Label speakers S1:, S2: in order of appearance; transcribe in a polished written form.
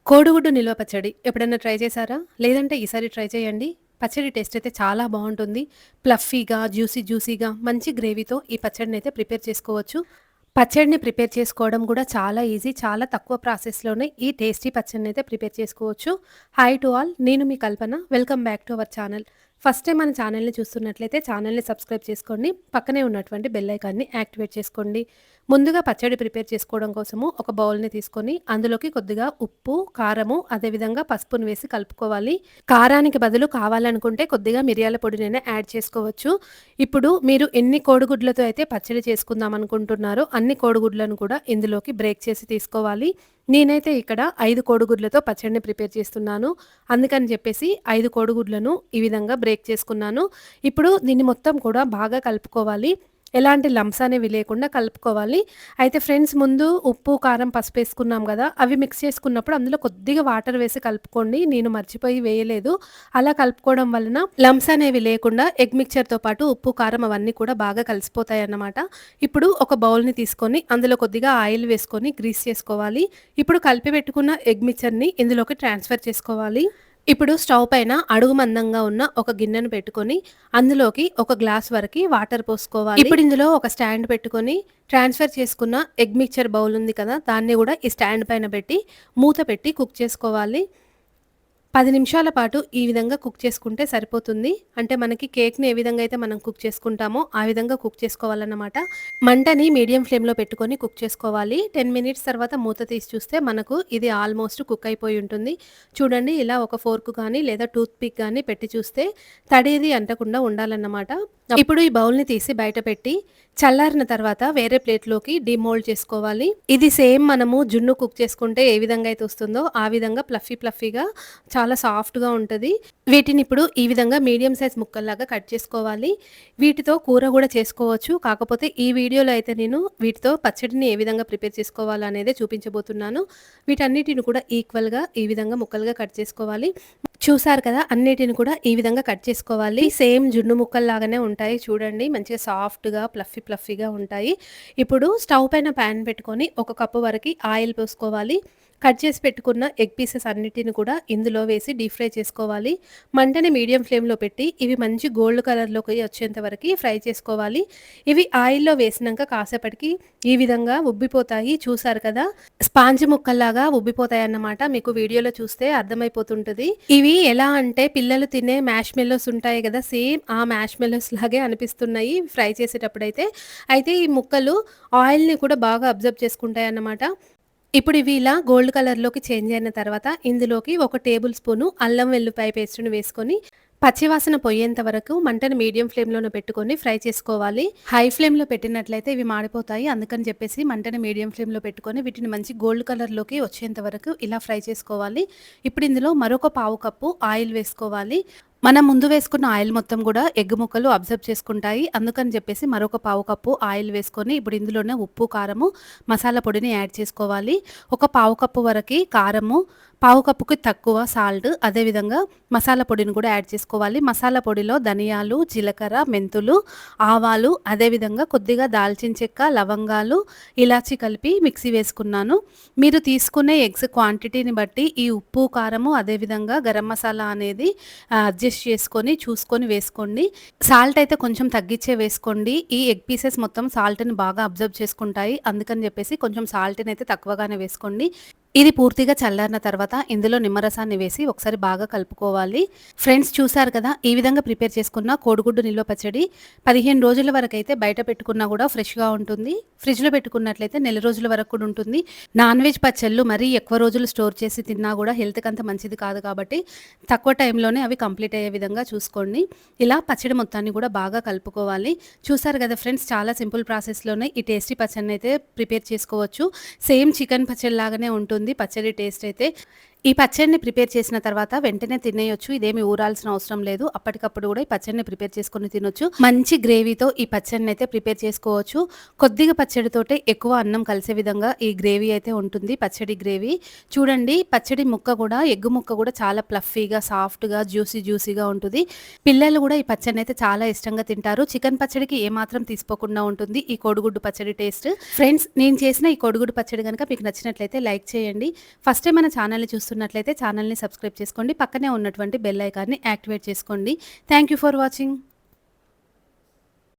S1: కోడిగుడ్డు నిల్వ పచ్చడి ఎప్పుడైనా ట్రై చేశారా? లేదంటే ఈసారి ట్రై చేయండి. పచ్చడి టేస్ట్ అయితే చాలా బావుంటుంది. ఫ్లఫీగా, జ్యూసీగా మంచి గ్రేవీతో ఈ పచ్చడినైతే ప్రిపేర్ చేసుకోవచ్చు. పచ్చడిని ప్రిపేర్ చేసుకోవడం గూడా చాలా ఈజీ. చాలా తక్కువ ప్రాసెస్‌లోనే ఈ టేస్టీ పచ్చడినైతే ప్రిపేర్ చేసుకోవచ్చు. Hi to all. నేను మీ కల్పన. Welcome back to our channel. First time మన ఛానల్‌ని చూస్తున్నట్లయితే ఛానల్‌ని సబ్స్క్రైబ్ చేసుకోండి. పక్కనే ఉన్నటువంటి బెల్ ఐకాన్‌ని యాక్టివేట్ చేసుకోండి. ముందుగా పచ్చడి ప్రిపేర్ చేసుకోవడం కోసము ఒక బౌల్‌ని తీసుకొని అందులోకి కొద్దిగా ఉప్పు, కారము, అదేవిధంగా పసుపును వేసి కలుపుకోవాలి. కారానికి బదులు కావాలనుకుంటే కొద్దిగా మిరియాల పొడినైనా యాడ్ చేసుకోవచ్చు. ఇప్పుడు మీరు ఎన్ని కోడిగుడ్లతో అయితే పచ్చడి చేసుకుందాం అనుకుంటున్నారో అన్ని కోడిగుడ్లను కూడా ఇందులోకి బ్రేక్ చేసి తీసుకోవాలి. నేనైతే ఇక్కడ 5 కోడిగుడ్లతో పచ్చడిని ప్రిపేర్ చేస్తున్నాను. అందుకని చెప్పేసి 5 కోడిగుడ్లను ఈ విధంగా బ్రేక్ చేసుకున్నాను. ఇప్పుడు దీన్ని మొత్తం కూడా బాగా కలుపుకోవాలి. ఎలాంటి లంప్స్ అనేవి లేకుండా కలుపుకోవాలి. అయితే ఫ్రెండ్స్ ముందు ఉప్పు, కారం, పసుపేసుకున్నాం గదా! అవి మిక్స్ చేసుకున్నప్పుడు అందులో కొద్దిగా వాటర్ వేసి కలుపుకోండి. నేను మర్చిపోయి వేయలేదు. అలా కలుపుకోవడం వలన లంప్స్ అనేవి లేకుండా ఎగ్ మిక్చర్‌తో పాటు ఉప్పు, కారం అవన్నీ కూడా బాగా కలిసిపోతాయన్నమాట. ఇప్పుడు ఒక బౌల్‌ని తీసుకొని అందులో కొద్దిగా ఆయిల్ వేసుకొని గ్రీస్ చేసుకోవాలి. ఇప్పుడు కలిపి పెట్టుకున్న ఎగ్ మిక్చర్‌ని ఇందులోకి ట్రాన్స్‌ఫర్ చేసుకోవాలి. ఇప్పుడు స్టవ్ పైన అడుగు మందంగా ఉన్న ఒక గిన్నెను పెట్టుకొని, అందులోకి ఒక గ్లాస్ వరకి వాటర్ పోసుకోవాలి. ఇప్పుడు ఇందులో ఒక స్టాండ్ పెట్టుకొని, ట్రాన్స్‌ఫర్ చేసుకున్న ఎగ్ మిక్చర్ బౌల్ ఉంది కదా! దాన్ని గూడా ఈ స్టాండ్ పైన పెట్టి, మూత పెట్టి కుక్ చేసుకోవాలి. 10 నిమిషాల పాటు ఈ విధంగా కుక్ చేసుకుంటే సరిపోతుంది. అంటే మనకి కేక్‌ని ఏ విధంగా అయితే మనం కుక్ చేసుకుంటామో, ఆ విధంగా కుక్ చేసుకోవాలన్నమాట. మంటని మీడియం ఫ్లేమ్‌లో పెట్టుకొని కుక్ చేసుకోవాలి. 10 మినిట్స్ తర్వాత మూత తీసి చూస్తే మనకు ఇది ఆల్మోస్ట్ కుక్ అయిపోయి ఉంటుంది. చూడండి ఇలా ఒక ఫోర్క్ గానీ, లేదా టూత్ పిక్ గానీ పెట్టి చూస్తే తడేది అంటకుండా ఉండాలన్నమాట. ఇప్పుడు ఈ బౌల్‌ని తీసి బయట పెట్టి, చల్లారిన తర్వాత వేరే ప్లేట్‌లోకి డీమోల్డ్ చేసుకోవాలి. ఇది సేమ్ మనము జున్ను కుక్ చేసుకుంటే ఏ విధంగా అయితే వస్తుందో, ఆ విధంగా ఫ్లఫీగా చాలా సాఫ్ట్‌గా ఉంటది. వీటిని ఇప్పుడు ఈ విధంగా మీడియం సైజ్ ముక్కల్లాగా కట్ చేసుకోవాలి. వీటితో కూర గూడా చేసుకోవచ్చు. కాకపోతే ఈ వీడియోలో అయితే నేను వీటితో పచ్చడిని ఏ విధంగా ప్రిపేర్ చేసుకోవాలనేదే చూపించబోతున్నాను. వీటన్నిటిని కూడా ఈక్వల్‌గా ఈ విధంగా ముక్కలుగా కట్ చేసుకోవాలి. చూసారు కదా! అన్నిటిని కూడా ఈ విధంగా కట్ చేసుకోవాలి. సేమ్ జున్ను ముక్కల్లాగానే ఉంటాయి చూడండి. మంచిగా సాఫ్ట్‌గా, ఫ్లఫీగా ఉంటాయి. ఇప్పుడు స్టవ్ పైన పాన్ పెట్టుకొని ఒక కప్పు వరకి ఆయిల్ పోసుకోవాలి. కట్ చేసి పెట్టుకున్న ఎగ్ పీసెస్ అన్నిటిని కూడా ఇందులో వేసి డీప్ ఫ్రై చేసుకోవాలి. మంటని మీడియం ఫ్లేమ్‌లో పెట్టి ఇవి మంచి గోల్డ్ కలర్‌లోకి వచ్చేంత వరకి ఫ్రై చేసుకోవాలి. ఇవి ఆయిల్‌లో వేసినంక కాసేపటికి ఈ విధంగా ఉబ్బిపోతాయి. చూసారు కదా! స్పాంజ్ ముక్కల్లాగా ఉబ్బిపోతాయన్నమాట. మీకు వీడియోలో చూస్తే అర్థమైపోతుంటది. ఇవి ఎలా అంటే పిల్లలు తినే మ్యాష్ మెల్లోస్ ఉంటాయి గదా! సేమ్ ఆ మ్యాష్ మెల్లోస్ లాగే అనిపిస్తున్నాయి ఫ్రై చేసేటప్పుడైతే. అయితే ఈ ముక్కలు ఆయిల్‌ని కూడా బాగా అబ్జర్బ్ చేసుకుంటాయన్నమాట. ఇప్పుడు ఇవి ఇలా గోల్డ్ కలర్‌లోకి చేంజ్ అయిన తర్వాత ఇందులోకి ఒక టేబుల్ స్పూను అల్లం వెల్లుల్లిపాయ పేస్ట్‌ని వేసుకొని పచ్చివాసన పోయేంత వరకు మంటను మీడియం ఫ్లేమ్‌లోనే పెట్టుకొని ఫ్రై చేసుకోవాలి. హై ఫ్లేమ్‌లో పెట్టినట్లయితే ఇవి మాడిపోతాయి. అందుకని చెప్పేసి మంటను మీడియం ఫ్లేమ్‌లో పెట్టుకొని వీటిని మంచి గోల్డ్ కలర్‌లోకి వచ్చేంత వరకు ఇలా ఫ్రై చేసుకోవాలి. ఇప్పుడు ఇందులో మరొక పావు కప్పు ఆయిల్ వేసుకోవాలి. మనం ముందు వేసుకున్న ఆయిల్ మొత్తం గూడా ఎగ్ ముక్కలు అబ్జర్బ్ చేసుకుంటాయి. అందుకని జెప్పేసి మరొక పావు కప్పు ఆయిల్ వేసుకొని ఇప్పుడు ఇందులోనే ఉప్పు, కారము, మసాలా పొడిని యాడ్ చేసుకోవాలి. ఒక పావు కప్పు వరకి కారము, పావు కప్పుకి తక్కువ సాల్ట్, అదేవిధంగా మసాలా పొడిని కూడా యాడ్ చేసుకోవాలి. మసాలా పొడిలో ధనియాలు, జీలకర్ర, మెంతులు, ఆవాలు, అదేవిధంగా కొద్దిగా దాల్చిన చెక్క, లవంగాలు, ఇలాచి కలిపి మిక్సీ వేసుకున్నాను. మీరు తీసుకునే ఎగ్స్ క్వాంటిటీని బట్టి ఈ ఉప్పు, కారము, అదేవిధంగా గరం మసాలా అనేది అడ్జస్ట్ చేసుకొని చూసుకొని వేసుకోండి. సాల్ట్ అయితే కొంచెం తగ్గించే వేసుకోండి. ఈ ఎగ్ పీసెస్ మొత్తం సాల్ట్‌ని బాగా అబ్జర్బ్ చేసుకుంటాయి. అందుకని చెప్పేసి కొంచెం సాల్ట్‌ని అయితే తక్కువగానే వేసుకోండి. ఇది పూర్తిగా చల్లారిన తర్వాత ఇందులో నిమ్మరసాన్ని వేసి ఒకసారి బాగా కలుపుకోవాలి. ఫ్రెండ్స్ చూసారు కదా! ఈ విధంగా ప్రిపేర్ చేసుకున్న కోడిగుడ్డు నిల్వ పచ్చడి 15 రోజుల వరకైతే బయట పెట్టుకున్నా కూడా ఫ్రెష్‌గా ఉంటుంది. ఫ్రిడ్జ్‌లో పెట్టుకున్నట్లయితే నెల రోజుల వరకు కూడా ఉంటుంది. నాన్ వెజ్ పచ్చళ్ళు మరీ ఎక్కువ రోజులు స్టోర్ చేసి తిన్నా కూడా హెల్త్‌కి అంత మంచిది కాదు కాబట్టి తక్కువ టైంలోనే అవి కంప్లీట్ అయ్యే విధంగా చూసుకోండి. ఇలా పచ్చడి మొత్తాన్ని కూడా బాగా కలుపుకోవాలి. చూసారు కదా ఫ్రెండ్స్, చాలా సింపుల్ ప్రాసెస్‌లోనే ఈ టేస్టీ పచ్చడినైతే ప్రిపేర్ చేసుకోవచ్చు. సేమ్ చికెన్ పచ్చడి లాగానే ఉంటుంది పచ్చడి టేస్ట్ అయితే. ఈ పచ్చడిని ప్రిపేర్ చేసిన తర్వాత వెంటనే తినేయొచ్చు. ఇదేమి ఊరాల్సిన అవసరం లేదు. అప్పటికప్పుడు కూడా ఈ పచ్చడిని ప్రిపేర్ చేసుకొని తినొచ్చు. మంచి గ్రేవీతో ఈ పచ్చడిని అయితే ప్రిపేర్ చేసుకోవచ్చు. కొద్దిగా పచ్చడితోటే ఎక్కువ అన్నం కలిసే విధంగా ఈ గ్రేవీ అయితే ఉంటుంది. పచ్చడి గ్రేవీ చూడండి. పచ్చడి ముక్క కూడా ఎగ్ ముక్క కూడా చాలా ప్లఫీగా, సాఫ్ట్‌గా, జ్యూసీగా ఉంటుంది. పిల్లలు కూడా ఈ పచ్చడిని అయితే చాలా ఇష్టంగా తింటారు. చికెన్ పచ్చడికి ఏమాత్రం తీసిపోకుండా ఉంటుంది ఈ కోడిగుడ్డు పచ్చడి టేస్ట్. ఫ్రెండ్స్, నేను చేసిన ఈ కోడిగుడ్డు పచ్చడి గనుక మీకు నచ్చినట్లయితే లైక్ చేయండి. ఫస్ట్ టైం మన ఛానల్‌ని చూస్తున్నట్లయితే ఛానల్‌ని సబ్స్క్రైబ్ చేసుకోండి. పక్కనే ఉన్నటువంటి బెల్ ఐకాన్‌ని యాక్టివేట్ చేసుకోండి. Thank you for watching.